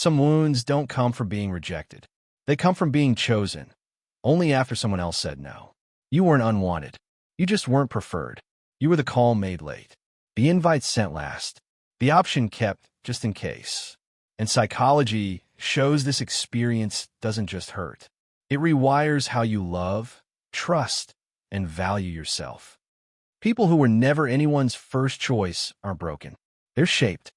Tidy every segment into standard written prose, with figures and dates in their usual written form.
Some wounds don't come from being rejected. They come from being chosen, only after someone else said no. You weren't unwanted. You just weren't preferred. You were the call made late, the invite sent last, the option kept just in case. And psychology shows this experience doesn't just hurt. It rewires how you love, trust, and value yourself. People who were never anyone's first choice aren't broken. They're shaped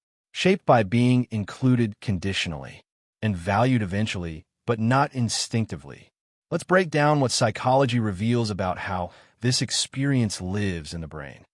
by being included conditionally and valued eventually, but not instinctively. Let's break down what psychology reveals about how this experience lives in the brain.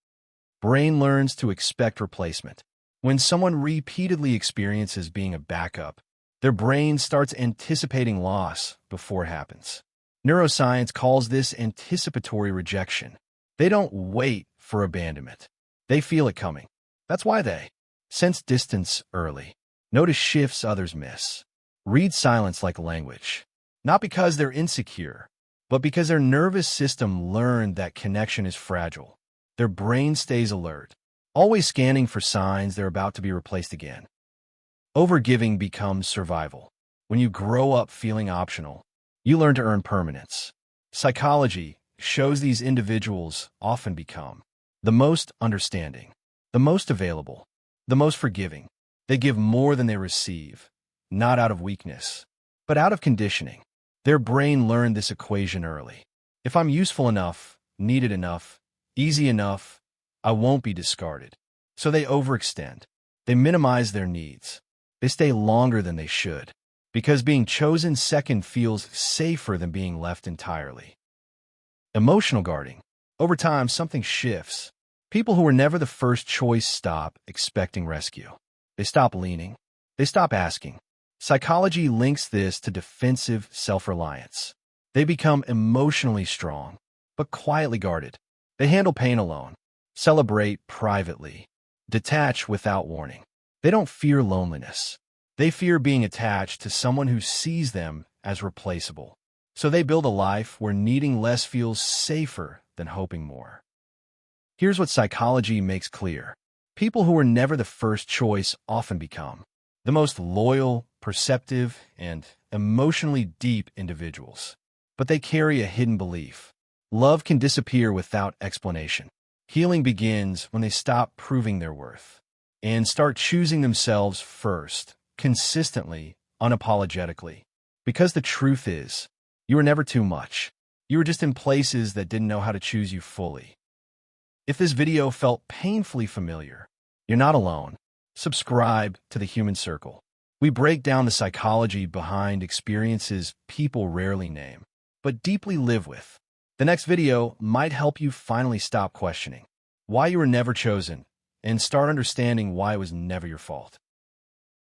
Brain learns to expect replacement. When someone repeatedly experiences being a backup, their brain starts anticipating loss before it happens. Neuroscience calls this anticipatory rejection. They don't wait for abandonment. They feel it coming. That's why they sense distance early, notice shifts others miss, read silence like language. Not because they're insecure, but because their nervous system learned that connection is fragile. Their brain stays alert, always scanning for signs they're about to be replaced again. Overgiving becomes survival. When you grow up feeling optional, you learn to earn permanence. Psychology shows these individuals often become the most understanding, the most available, the most forgiving. They give more than they receive, not out of weakness, but out of conditioning. Their brain learned this equation early. If I'm useful enough, needed enough, easy enough, I won't be discarded. So they overextend. They minimize their needs. They stay longer than they should, because being chosen second feels safer than being left entirely. Emotional guarding. Over time, something shifts. People who were never the first choice stop expecting rescue. They stop leaning. They stop asking. Psychology links this to defensive self-reliance. They become emotionally strong, but quietly guarded. They handle pain alone, celebrate privately, detach without warning. They don't fear loneliness. They fear being attached to someone who sees them as replaceable. So they build a life where needing less feels safer than hoping more. Here's what psychology makes clear. People who were never the first choice often become the most loyal, perceptive, and emotionally deep individuals. But they carry a hidden belief. Love can disappear without explanation. Healing begins when they stop proving their worth and start choosing themselves first, consistently, unapologetically. Because the truth is, you were never too much. You were just in places that didn't know how to choose you fully. If this video felt painfully familiar, you're not alone. Subscribe to The Human Circle. We break down the psychology behind experiences people rarely name, but deeply live with. The next video might help you finally stop questioning why you were never chosen and start understanding why it was never your fault.